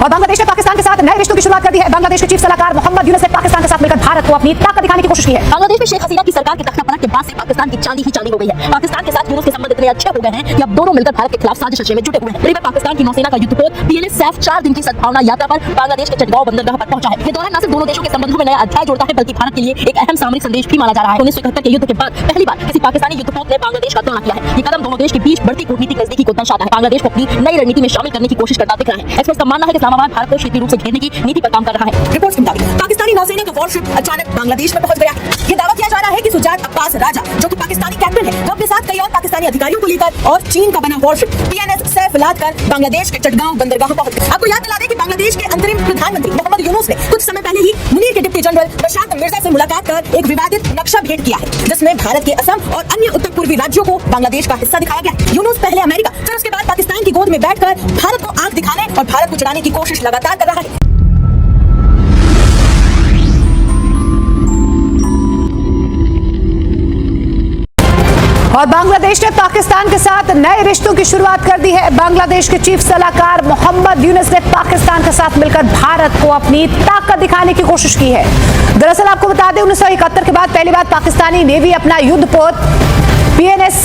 और बांग्लादेश ने पाकिस्तान के साथ नए रिश्तों की शुरुआत कर दी है। बांग्लादेश के चीफ सलाहकार मोहम्मद यूनुस ने पाकिस्तान के साथ मिलकर भारत को अपनी ताकत दिखाने की कोशिश की है। बांग्लादेश में शेख हसीना की सरकार के तख्ता पलट के बाद से पाकिस्तान की चांदी ही चांदी हो गई है। पाकिस्तान के साथ यूनुस के संबंध इतने अच्छे हो गए हैं कि अब दोनों मिलकर भारत के खिलाफ साजिश रचने में जुटे हुए हैं। करीब पाकिस्तान की नौसेना का युद्धपोत पीएनएस सैफ 4 दिन की सद्भावना यात्रा पर बांग्लादेश के चटगांव बंदरगाह पर पहुंचा है। ये दौरा न सिर्फ दोनों देशों के संबंधों में नया अध्याय जोड़ता है बल्कि भारत के लिए एक अहम सामरिक संदेश भी माना जा रहा है। 1971 के युद्ध के बाद पहली बार किसी पाकिस्तानी युद्धपोत ने बांग्लादेश का दौरा किया है। ये कदम दोनों देश के बीच बढ़ती कूटनीतिक नजदीकी को दर्शाता है। बांग्लादेश को अपनी नई रणनीति में शामिल करने की कोशिश करता दिख रहा है। एक्सपर्ट्स का मानना है कि इस्लामाबाद भारत को क्षेत्रीय रूप से घेरने की नीति पर काम कर रहा है। रिपोर्ट्स के मुताबिक पाकिस्तानी नौसेना का वॉरशिप अचानक बांग्लादेश में पहुंच गया है। ये दावा किया जा रहा है कि सुजात अब्बास राजा, जो कि पाकिस्तानी कैप्टन है, वो अपने साथ कई और पाकिस्तानी अधिकारियों को लेकर और चीन का बना वॉरशिप पीएनएस सैफ लादकर बांग्लादेश के चटगांव बंदरगाह पहुंच गए। आपको याद दिला दें कि बांग्लादेश के अंतरिम प्रधानमंत्री मोहम्मद यूनुस ने कुछ समय पहले ही मुनीर के डिप्टी जनरल बशारत मिर्जा से मुलाकात कर एक विवादित नक्शा भेंट किया है, जिसमें भारत के असम और अन्य उत्तर पूर्वी राज्यों को बांग्लादेश का हिस्सा दिखाया गया। यूनुस पहले अमेरिका, फिर उसके बाद पाकिस्तान की गोद में बैठकर भारत को आंख दिखाने और भारत को चिढ़ाने की कोशिश लगातार कर रहा है। और बांग्लादेश ने पाकिस्तान के साथ नए रिश्तों की शुरुआत कर दी है। बांग्लादेश के चीफ सलाहकार मोहम्मद यूनुस ने पाकिस्तान के साथ मिलकर भारत को अपनी ताकत दिखाने की कोशिश की है। दरअसल आपको बता दें 1971 के बाद पहली बार पाकिस्तानी नेवी अपना युद्धपोत पीएनएस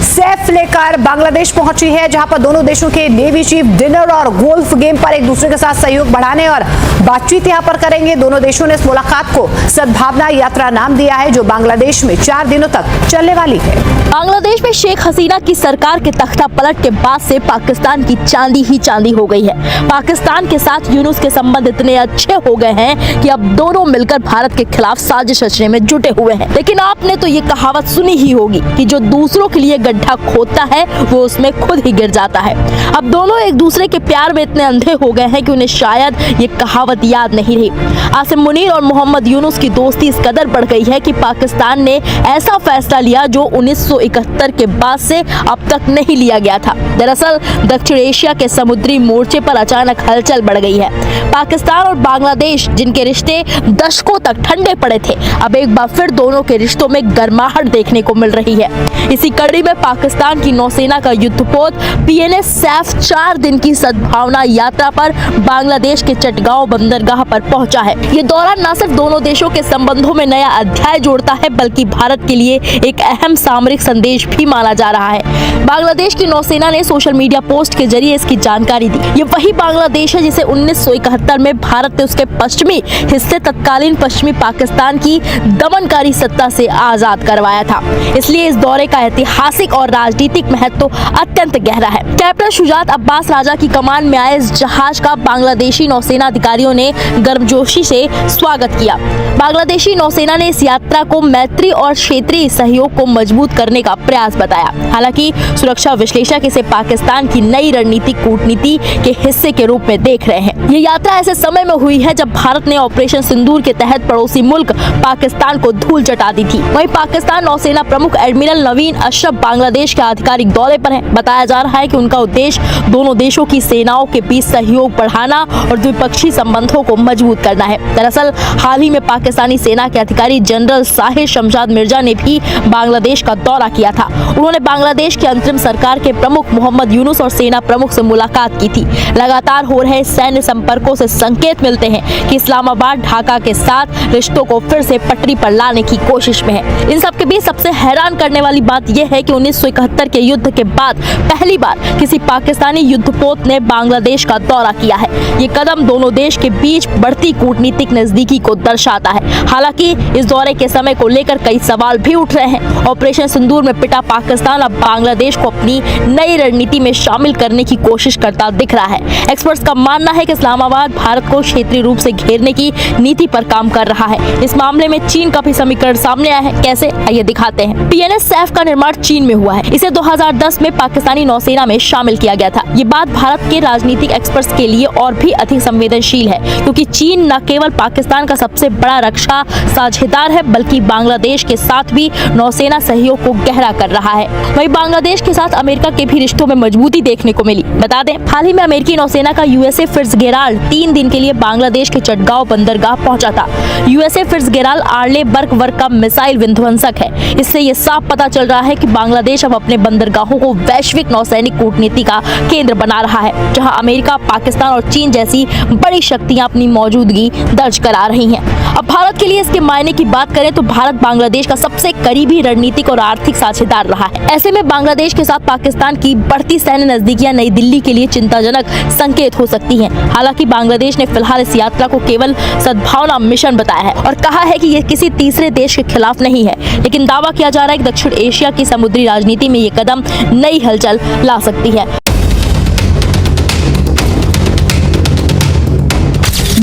सैफ लेकर बांग्लादेश पहुंची है, जहां पर दोनों देशों के नेवी चीफ डिनर और गोल्फ गेम पर एक दूसरे के साथ सहयोग बढ़ाने और बातचीत यहां पर करेंगे। दोनों देशों ने इस मुलाकात को सद्भावना यात्रा नाम दिया है, जो बांग्लादेश में 4 दिनों तक चलने वाली है। बांग्लादेश में शेख हसीना की सरकार के तख्ता पलट के बाद से पाकिस्तान की चांदी ही चांदी हो गई है। पाकिस्तान के साथ यूनुस के संबंध इतने अच्छे हो गए हैं कि अब दोनों मिलकर भारत के खिलाफ साजिश रचने में जुटे हुए हैं। लेकिन आपने तो ये कहावत सुनी ही होगी कि जो दूसरों के लिए गड्ढा खोदता है वो उसमें खुद ही गिर जाता है। अब दोनों एक दूसरे के प्यार में इतने अंधे हो गए हैं कि उन्हें शायद ये कहावत याद नहीं रही। आसिम मुनीर और मोहम्मद यूनुस की दोस्ती इस कदर बढ़ गई है कि पाकिस्तान ने ऐसा फैसला लिया जो 1971 के बाद से अब तक नहीं लिया गया था। दरअसल दक्षिण एशिया के समुद्री मोर्चे पर अचानक हलचल बढ़ गई है। पाकिस्तान और बांग्लादेश, जिनके रिश्ते दशकों तक ठंडे पड़े थे, अब एक बार फिर दोनों के रिश्तों में गर्माहट देखने को मिल रही है। इसी कड़ी में पाकिस्तान की नौसेना का युद्धपोत पीएनएस सैफ 4 दिन की सद्भावना यात्रा पर बांग्लादेश के चटगांव बंदरगाह पर पहुंचा है। ये दौरा न सिर्फ दोनों देशों के संबंधों में नया अध्याय जोड़ता है बल्कि भारत के लिए एक अहम सामरिक संदेश भी माना जा रहा है। बांग्लादेश की नौसेना ने सोशल मीडिया पोस्ट के जरिए इसकी जानकारी दी। ये वही बांग्लादेश है जिसे 1971 में भारत ने उसके पश्चिमी हिस्से तत्कालीन पश्चिमी पाकिस्तान की दमनकारी सत्ता से आजाद करवाया था। इसलिए इस दौरे का ऐतिहासिक और राजनीतिक महत्व अत्यंत गहरा है। कैप्टन सुजात अब्बास राजा की कमान में आए इस जहाज का बांग्लादेशी नौसेना अधिकारियों ने गर्मजोशी से स्वागत किया। बांग्लादेशी नौसेना ने इस यात्रा को मैत्री और क्षेत्रीय सहयोग को मजबूत करने का प्रयास बताया। हालांकि सुरक्षा विश्लेषक इसे पाकिस्तान की नई रणनीतिक कूटनीति के हिस्से के रूप में देख रहे हैं। ये यात्रा ऐसे समय में हुई है जब भारत ने ऑपरेशन सिंदूर के तहत पड़ोसी मुल्क पाकिस्तान को धूल चटा दी थी। वहीं पाकिस्तान नौसेना प्रमुख एडमिरल नवीन अशरफ बांग्लादेश के आधिकारिक दौरे पर हैं। बताया जा रहा है कि उनका उद्देश्य दोनों देशों की सेनाओं के बीच सहयोग बढ़ाना और द्विपक्षीय संबंधों को मजबूत करना है। दरअसल हाल ही में पाकिस्तानी सेना के अधिकारी जनरल साहिर शमशाद मिर्जा ने भी बांग्लादेश का दौरा किया था। उन्होंने बांग्लादेश की अंतरिम सरकार के प्रमुख मोहम्मद यूनुस और सेना प्रमुख से मुलाकात की थी। लगातार हो रहे सैन्य संपर्कों से संकेत मिलते हैं कि इस्लामाबाद ढाका के साथ रिश्तों को फिर से पटरी पर लाने की कोशिश में है। इन सब के बीच सबसे हैरान करने वाली बात यह है कि 1971 के युद्ध के बाद पहली बार किसी पाकिस्तानी युद्धपोत ने बांग्लादेश का दौरा किया है। ये कदम दोनों देश के बीच बढ़ती कूटनीतिक नजदीकी को दर्शाता है। हालांकि इस दौरे के समय को लेकर कई सवाल भी उठ रहे हैं। ऑपरेशन सिंदूर में पिटा पाकिस्तान अब बांग्लादेश को अपनी नई रणनीति में शामिल करने की कोशिश करता दिख रहा है। एक्सपर्ट्स का मानना है कि इस्लामाबाद भारत को क्षेत्रीय रूप से घेरने की नीति पर काम कर रहा है। इस मामले में चीन का भी समीकरण सामने आया है। कैसे, आइए दिखाते हैं। पीएनएस सैफ का निर्माण चीन में हुआ है। इसे 2010 में पाकिस्तानी नौसेना में शामिल किया गया था। ये बात भारत के राजनीतिक एक्सपर्ट्स के लिए और भी अधिक संवेदनशील है, क्योंकि चीन न केवल पाकिस्तान का सबसे बड़ा रक्षा साझेदार है बल्कि बांग्लादेश के साथ भी नौसेना सहयोग को गहरा कर रहा है। वहीं बांग्लादेश के साथ अमेरिका के भी रिश्तों में मजबूती देखने को मिली। बता दें, हाल ही में अमेरिकी नौसेना का यूएसए फिट्जगेराल्ड 3 दिन के लिए बांग्लादेश के चटगांव बंदरगाह पहुंचा था। यूएसए फिट्जगेराल्ड आर्ले बर्क वर्ग का मिसाइल विध्वंसक है। इससे ये साफ पता चल रहा है कि बांग्लादेश बांग्लादेश अब अपने बंदरगाहों को वैश्विक नौसैनिक कूटनीति का केंद्र बना रहा है, जहां अमेरिका, पाकिस्तान और चीन जैसी बड़ी शक्तियां अपनी मौजूदगी दर्ज करा रही हैं। अब भारत के लिए इसके मायने की बात करें तो भारत बांग्लादेश का सबसे करीबी रणनीतिक और आर्थिक साझेदार रहा है। ऐसे में बांग्लादेश के साथ पाकिस्तान की बढ़ती सैन्य नजदीकियां नई दिल्ली के लिए चिंताजनक संकेत हो सकती हैं। हालांकि बांग्लादेश ने फिलहाल इस यात्रा को केवल सद्भावना मिशन बताया है और कहा है कि यह किसी तीसरे देश के खिलाफ नहीं है, लेकिन दावा किया जा रहा है कि दक्षिण एशिया की समुद्री राजनीति में ये कदम नई हलचल ला सकती है।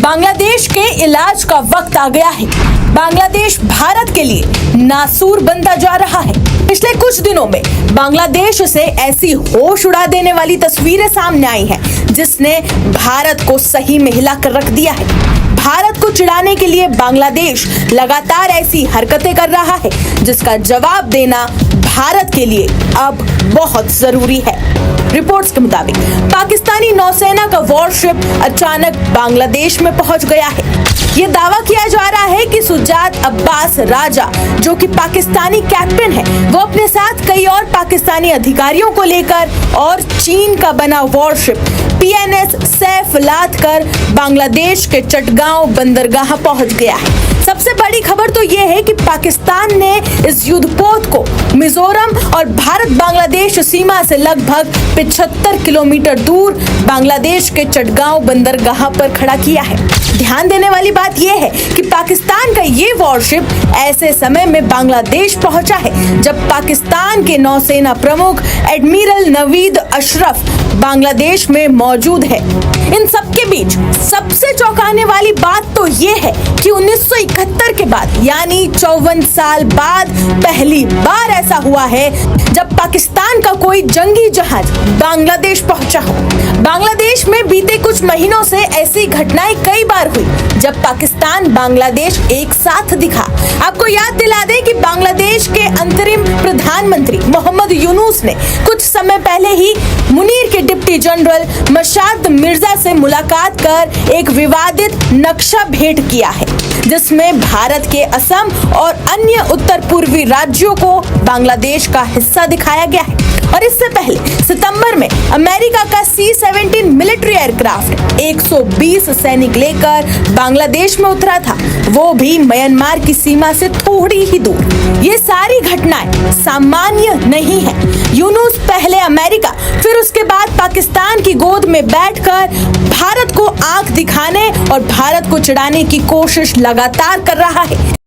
बांग्लादेश के इलाज का वक्त आ गया है। बांग्लादेश भारत के लिए नासूर बनता जा रहा है। पिछले कुछ दिनों में बांग्लादेश से ऐसी होश उड़ा देने वाली तस्वीरें सामने आई हैं, जिसने भारत को सही में हिला कर रख दिया है। भारत को चिढ़ाने के लिए बांग्लादेश लगातार ऐसी हरकतें कर रहा है, जिसका जवाब देना भारत के लिए अब बहुत जरूरी है। रिपोर्ट्स के मुताबिक पाकिस्तानी नौसेना का वॉरशिप अचानक बांग्लादेश में पहुंच गया है। ये दावा किया जा रहा है कि सुजात अब्बास राजा, जो कि पाकिस्तानी कैप्टन है, वो अपने साथ कई और पाकिस्तानी अधिकारियों को लेकर और चीन का बना वॉरशिप PNS सैफ लादकर बांग्लादेश के चटगांव बंदरगाह पहुंच गया है। सबसे बड़ी खबर तो ये है कि पाकिस्तान ने इस युद्धपोत को मिजोरम और भारत बांग्लादेश सीमा से लगभग 75 किलोमीटर दूर बांग्लादेश के चटगांव बंदरगाह पर खड़ा किया है। ध्यान देने वाली बात यह है कि पाकिस्तान का ये वॉरशिप ऐसे समय में बांग्लादेश पहुंचा है जब पाकिस्तान के नौसेना प्रमुख एडमिरल नवीद अशरफ बांग्लादेश में मौजूद है। इन सबके बीच सबसे चौंकाने वाली बात तो ये है कि 1971 के बाद यानी 54 साल बाद पहली बार ऐसा हुआ है जब पाकिस्तान का कोई जंगी जहाज बांग्लादेश पहुंचा हो। बांग्लादेश में बीते कुछ महीनों से ऐसी घटनाएं कई बार हुई जब पाकिस्तान बांग्लादेश एक साथ दिखा। आपको याद दिला दें कि बांग्लादेश के अंतरिम प्रधानमंत्री मोहम्मद यूनुस ने कुछ समय पहले ही मुनीर के डिप्टी जनरल मशाद मिर्जा से मुलाकात कर एक विवादित नक्शा भेंट किया है, जिसमें भारत के असम और अन्य उत्तर पूर्वी राज्यों को बांग्लादेश का हिस्सा दिखाया गया है। और इससे पहले सितंबर में अमेरिका का C-17 मिलिट्री एयरक्राफ्ट 120 सैनिक लेकर बांग्लादेश में उतरा था, वो भी म्यांमार की सीमा से थोड़ी ही दूर। ये सारी घटनाएं सामान्य नहीं है। यूनुस पहले अमेरिका फिर उसके बाद पाकिस्तान की गोद में बैठकर भारत को आंख दिखाने और भारत को चिढ़ाने की कोशिश लगातार कर रहा है।